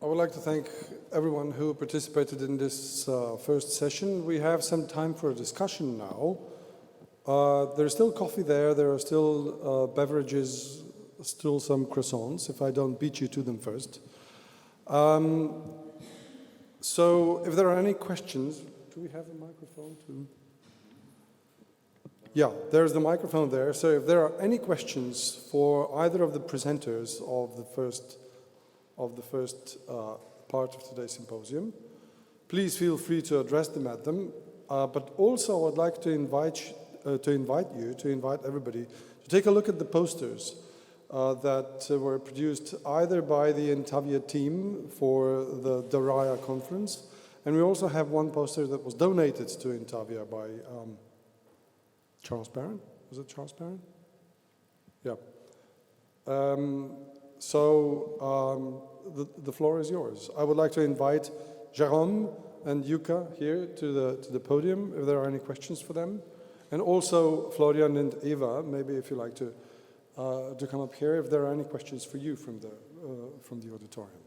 I would like to thank everyone who participated in this first session. We have some time for a discussion now. There's still coffee there are still beverages, still some croissants, if I don't beat you to them first. So if there are any questions, do we have a microphone too? Yeah, there's the microphone there. So if there are any questions for either of the presenters of the first part of today's symposium, please feel free to address them at them. But also I'd like to invite everybody to take a look at the posters that were produced either by the Intavia team for the Daraya conference, and we also have one poster that was donated to Intavia by Charles Barron. Was it Charles Barron? Yeah. The floor is yours. I would like to invite Jérôme and Yuka here to the podium if there are any questions for them. And also Florian and Eva, maybe if you like to come up here if there are any questions for you from the auditorium.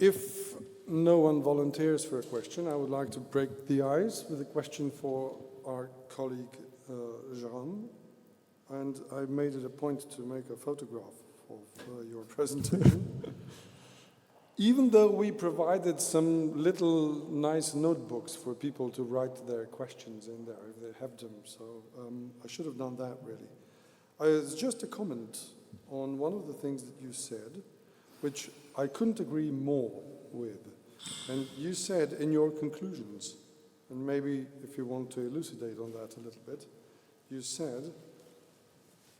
If no one volunteers for a question, I would like to break the ice with a question for our colleague Jérôme. And I made it a point to make a photograph of your presentation. Even though we provided some little nice notebooks for people to write their questions in there if they have them, so I should have done that really. It's just a comment on one of the things that you said, which I couldn't agree more with. And you said in your conclusions, and maybe if you want to elucidate on that a little bit, you said,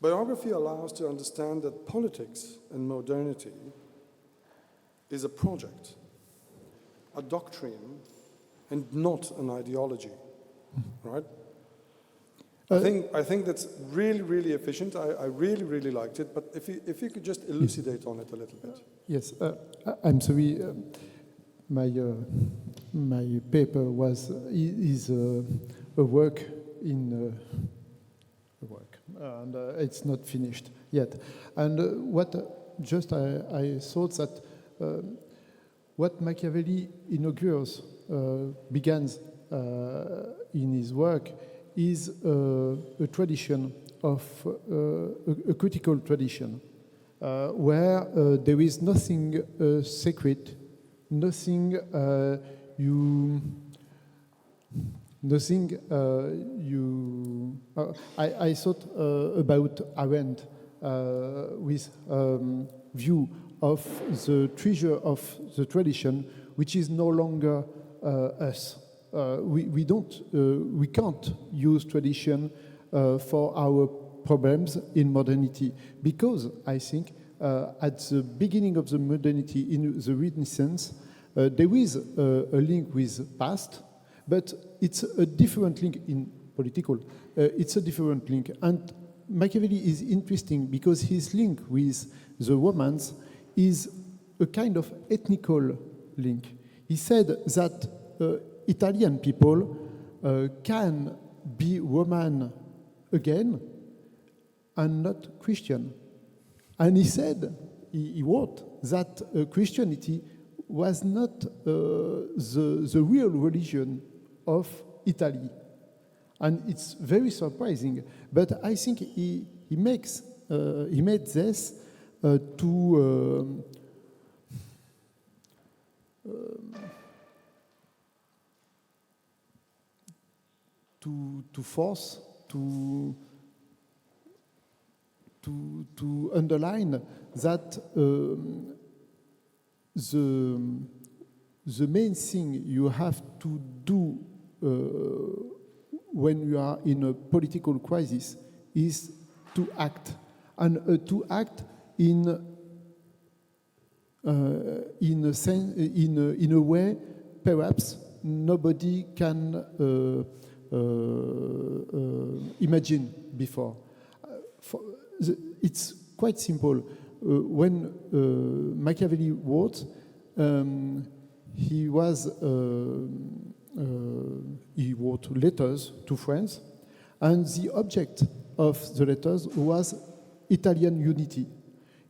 biography allows to understand that politics and modernity is a project, a doctrine, and not an ideology, right? I think that's really, really efficient. I really, really liked it. But if you could just elucidate on it a little bit. Yes, I'm sorry. My paper is a work in a work, and it's not finished yet. And I thought that what Machiavelli inaugures, begins in his work, is a tradition of a critical tradition where there is nothing sacred, I thought about Arendt with view of the treasure of the tradition, which is no longer us. We can't use tradition for our problems in modernity, because I think at the beginning of the modernity, in the Renaissance, there is a link with past, but it's a different link in political. It's a different link, and Machiavelli is interesting because his link with the Romans is a kind of ethnical link. He said that Italian people can be Roman again and not Christian. And he said, he wrote that Christianity was not the real religion of Italy. And it's very surprising. But I think he made this to force, to underline that the main thing you have to do when you are in a political crisis is to act, and to act in a way perhaps nobody can imagined before. It's quite simple. When Machiavelli wrote, he wrote letters to friends, and the object of the letters was Italian unity.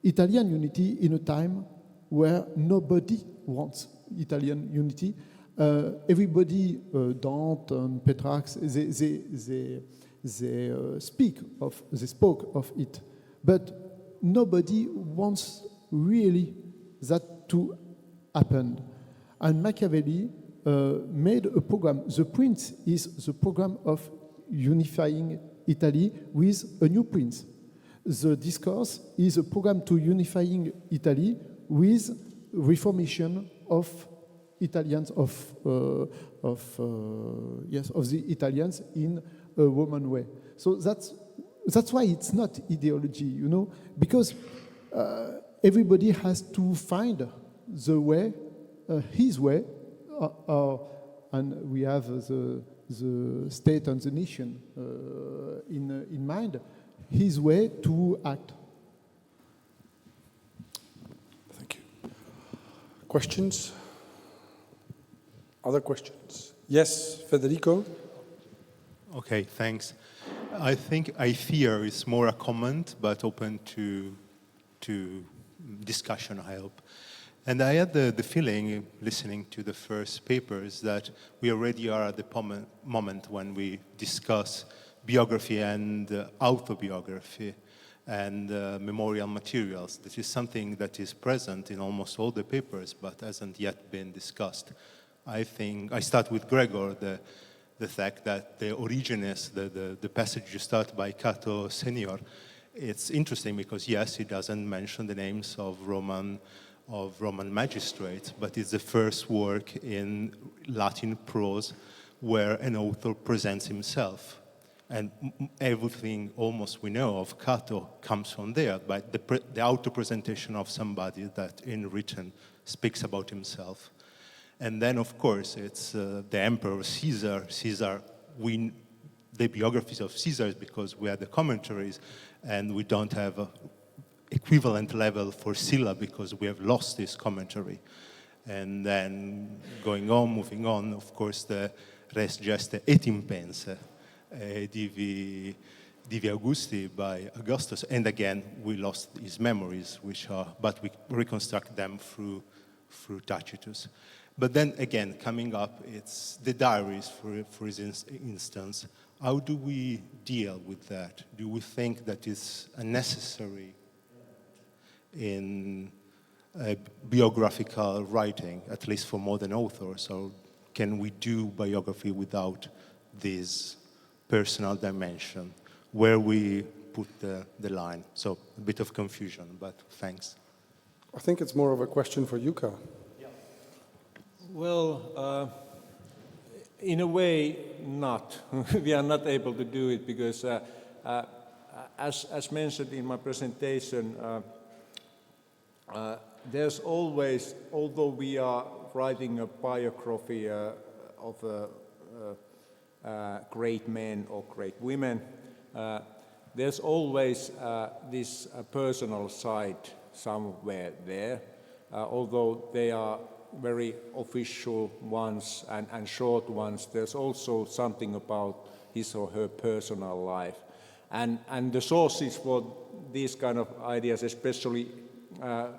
Italian unity in a time where nobody wants Italian unity. Everybody, Dante and Petrarch, they spoke of it, but nobody wants really that to happen. And Machiavelli made a program. The Prince is the program of unifying Italy with a new prince. The Discourse is a program to unifying Italy with reformation of Italians of the Italians in a Roman way. So that's why it's not ideology, you know, because everybody has to find the way, his way, and we have the state and the nation in mind, his way to act. Thank you. Questions? Other questions? Yes, Federico? Okay, thanks. I fear is more a comment, but open to discussion, I hope. And I had the feeling, listening to the first papers, that we already are at the moment when we discuss biography and autobiography and memorial materials. This is something that is present in almost all the papers, but hasn't yet been discussed. I think I start with Gregor, the fact that the Origines, the passage you start by Cato Senior, it's interesting because yes, he doesn't mention the names of Roman magistrates, but it's the first work in Latin prose where an author presents himself. And everything almost we know of Cato comes from there, but the auto-presentation of somebody that in written speaks about himself. And then, of course, it's the Emperor Caesar. The biographies of Caesar, because we have the commentaries, and we don't have an equivalent level for Sylla because we have lost this commentary. And then moving on, of course, the Res Gestae et Impensa, Divi Augusti by Augustus. And again, we lost his memories, but we reconstruct them through Tacitus. But then again, coming up, it's the diaries, for instance. How do we deal with that? Do we think that is necessary in biographical writing, at least for modern authors? Or can we do biography without this personal dimension? Where we put the line? So a bit of confusion, but thanks. I think it's more of a question for Jukka. Well, in a way, not. We are not able to do it because, as mentioned in my presentation, there's always, although we are writing a biography of great men or great women, there's always this personal side somewhere there, although they are very official ones and short ones. There's also something about his or her personal life. And the sources for these kind of ideas, especially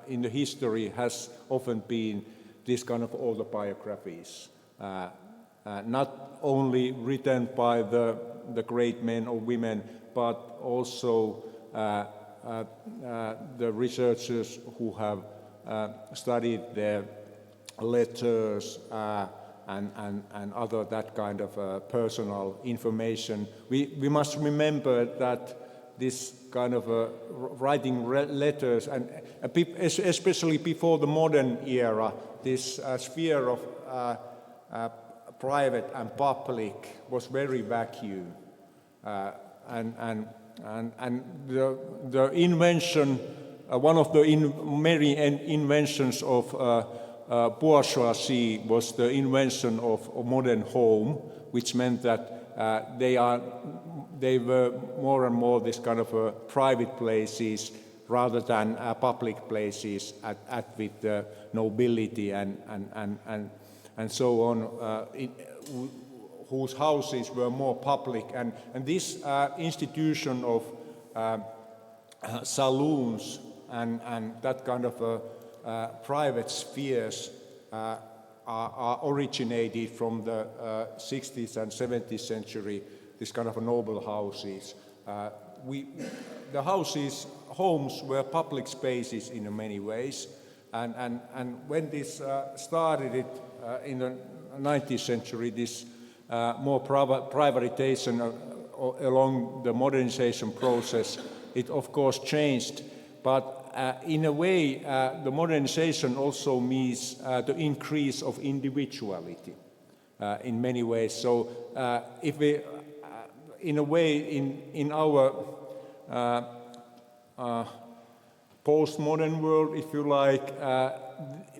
in the history, has often been this kind of autobiographies. Not only written by the great men or women, but also the researchers who have studied their letters and other that kind of personal information. We must remember that this kind of writing letters, and especially before the modern era, this sphere of private and public was very vacuum, and the invention, one of the many inventions of bourgeoisie was the invention of a modern home, which meant that they were more and more this kind of private places rather than public places with the nobility and so on, whose houses were more public. And this institution of saloons and that kind of private spheres are originated from the 60th and 70th century, this kind of noble houses. The homes were public spaces in many ways, and when this started in the 19th century, this more privatization along the modernization process, it of course changed, but in a way the modernization also means the increase of individuality in many ways. So if we, in a way, in our postmodern world, if you like,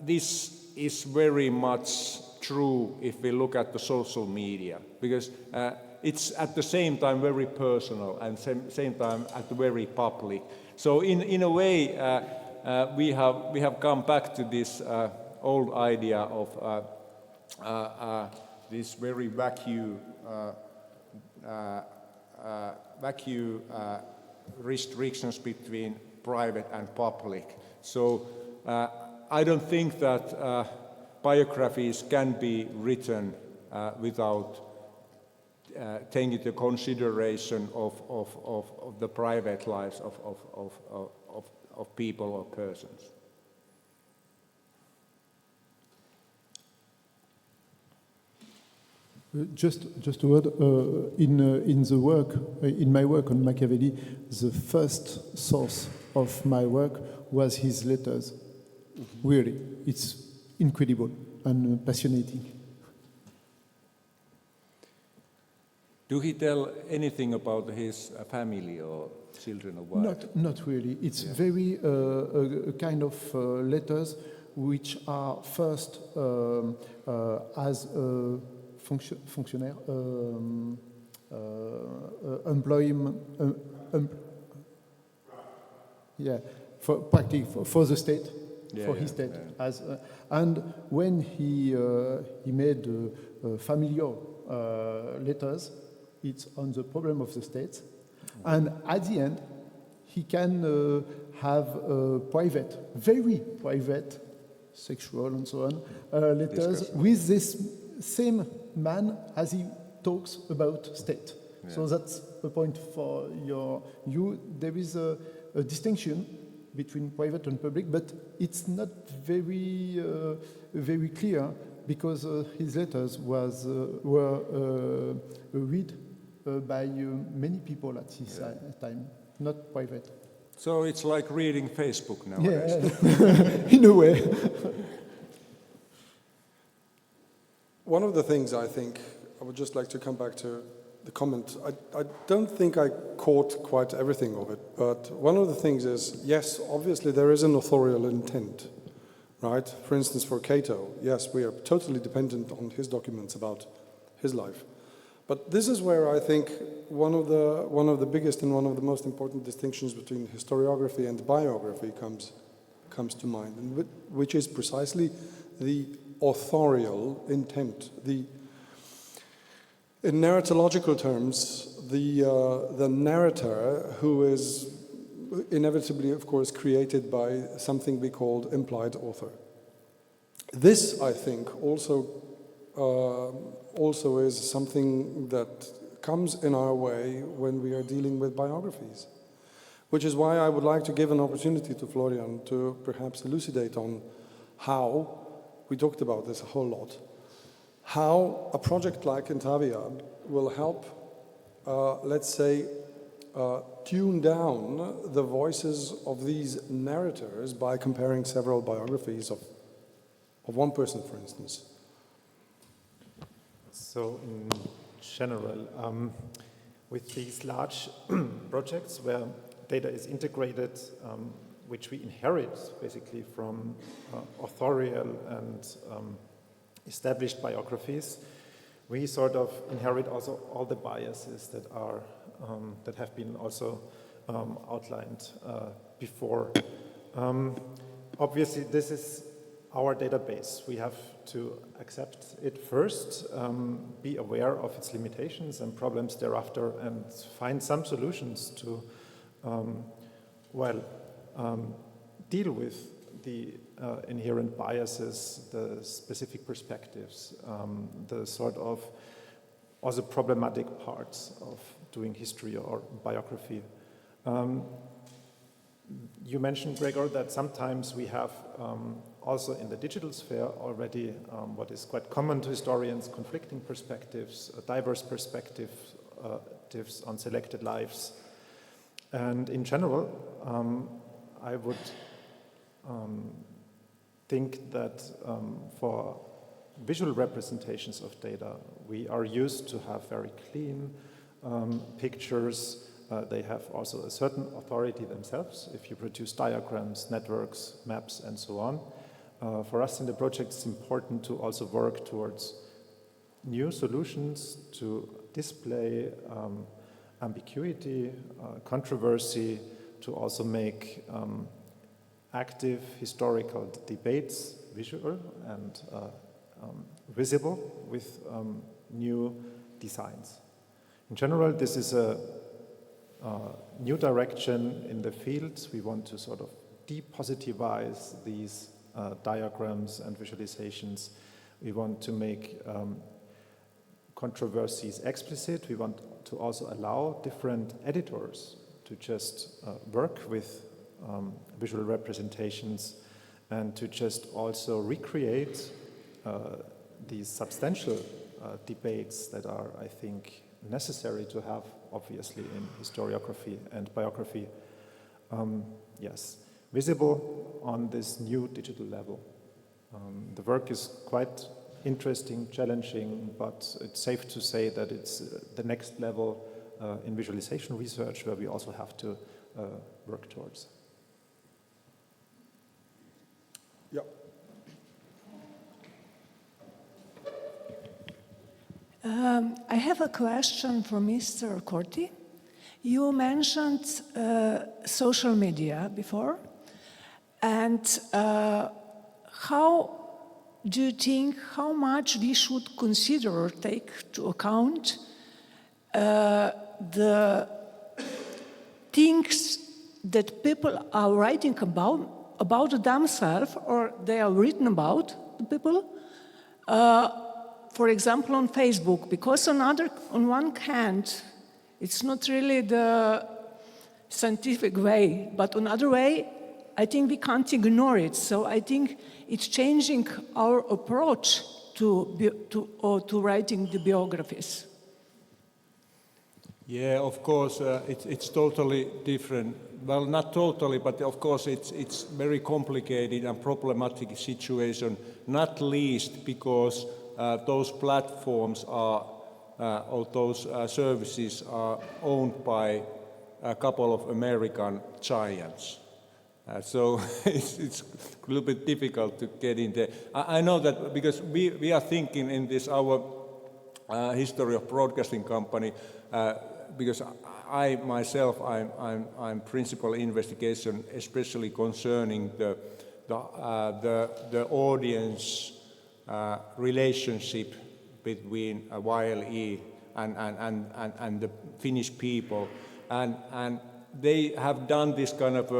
this is very much true if we look at the social media, because it's at the same time very personal and same time at the very public. So in a way, we have come back to this old idea of this very vacuum restrictions between private and public. So I don't think that biographies can be written without taking into consideration of the private lives of people or persons. Just to add, in the work, in my work on Machiavelli, the first source of my work was his letters. Really, it's incredible and fascinating. Do he tell anything about his family or children or wife? Not really. It's very a kind of letters which are first as a fonctionnaire, employment, for practically for the state, for his state. As and when he made familiar letters, it's on the problem of the state, and at the end, he can have private, very private, sexual and so on letters with this same man as he talks about state. Yeah. So that's a point for you. There is a distinction between private and public, but it's not very very clear because his letters were read by many people at his time, not private. So it's like reading Facebook nowadays. Yeah, in a way. One of the things I think, I would just like to come back to the comment. I don't think I caught quite everything of it, but one of the things is, yes, obviously there is an authorial intent, right? For instance, for Cato, yes, we are totally dependent on his documents about his life. But this is where I think one of the biggest and one of the most important distinctions between historiography and biography comes to mind, and which is precisely the authorial intent. In narratological terms, the narrator, who is inevitably, of course, created by something we call implied author. This, I think, also is something that comes in our way when we are dealing with biographies, which is why I would like to give an opportunity to Florian to perhaps elucidate on how, we talked about this a whole lot, how a project like Intavia will help, let's say, tune down the voices of these narrators by comparing several biographies of one person, for instance. So in general, with these large projects where data is integrated, which we inherit basically from authorial and established biographies, we sort of inherit also all the biases that are that have been also outlined before. Obviously, this is our database. We have to accept it first, be aware of its limitations and problems thereafter, and find some solutions to, deal with the inherent biases, the specific perspectives, the sort of also problematic parts of doing history or biography. You mentioned, Gregor, that sometimes we have also in the digital sphere already what is quite common to historians, conflicting perspectives, diverse perspectives on selected lives. And in general, I would think that for visual representations of data, we are used to have very clean pictures. They have also a certain authority themselves if you produce diagrams, networks, maps, and so on. For us in the project, it's important to also work towards new solutions to display ambiguity, controversy, to also make active historical debates visual and visible with new designs. In general, this is a new direction in the field. We want to sort of depositivize these diagrams and visualizations. We want to make controversies explicit. We want to also allow different editors to just work with visual representations and to just also recreate these substantial debates that are, I think, necessary to have, obviously, in historiography and biography. Yes, visible on this new digital level. The work is quite interesting, challenging, but it's safe to say that it's the next level in visualization research where we also have to work towards. Yeah. I have a question for Mr. Corti. You mentioned social media before, and how do you think how much we should consider or take to account the things that people are writing about themselves, or they are written about the people? For example, on Facebook, because on one hand, it's not really the scientific way, but on other way, I think we can't ignore it. So I think it's changing our approach to writing the biographies. Yeah, of course, it's totally different. Well, not totally, but of course it's very complicated and problematic situation, not least because those platforms are, or those services are owned by a couple of American giants. So it's a little bit difficult to get in there. I know that because we are thinking in this, our history of broadcasting company, because I myself, I'm principal investigation, especially concerning the audience relationship between YLE and the Finnish people, and they have done this kind of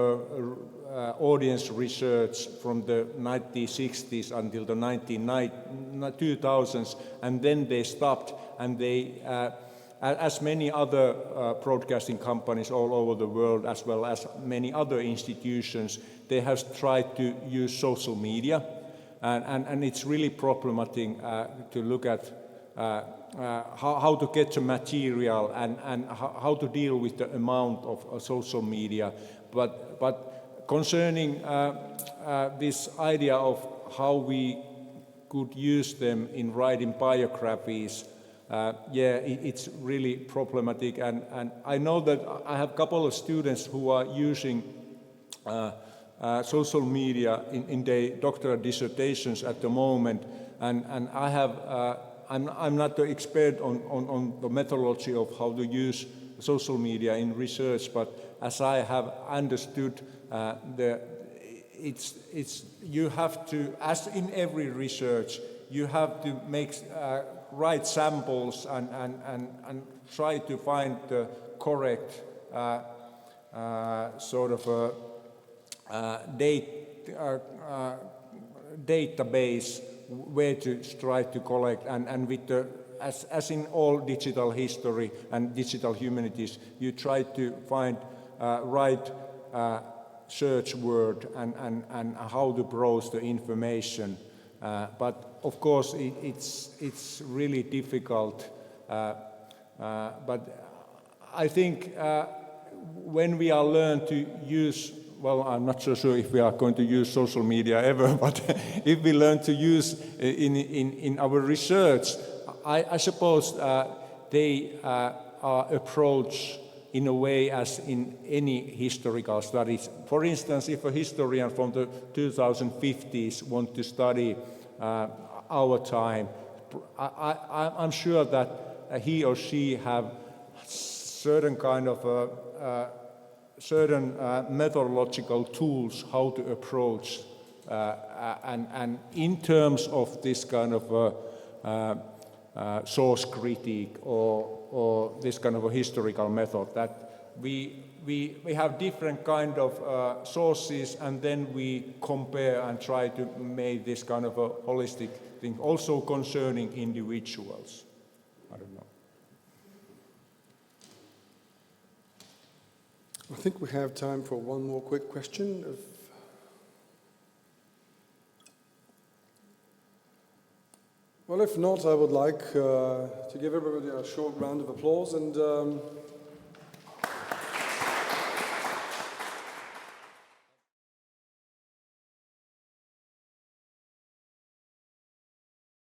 audience research from the 1960s until the 2000s, and then they stopped, and they, as many other broadcasting companies all over the world, as well as many other institutions, they have tried to use social media, and it's really problematic to look at how to get the material and how to deal with the amount of social media. But concerning this idea of how we could use them in writing biographies, it's really problematic. And I know that I have a couple of students who are using social media in their doctoral dissertations at the moment, and I I'm not the expert on the methodology of how to use social media in research, but as I have understood, you have to, as in every research, you have to make right samples and try to find the correct sort of database where to try to collect, and with the, as in all digital history and digital humanities, you try to find right search word and how to browse the information. But of course, it's really difficult. But I think when we are learned to use, well, I'm not so sure if we are going to use social media ever, but if we learn to use in our research, I suppose they are approached in a way as in any historical studies. For instance, if a historian from the 2050s wants to study our time, I'm sure that he or she have certain kind of certain methodological tools how to approach and in terms of this kind of source critique or this kind of a historical method, that we have different kind of sources, and then we compare and try to make this kind of a holistic thing, also concerning individuals. I don't know. I think we have time for one more quick question. Well, if not, I would like to give everybody a short round of applause and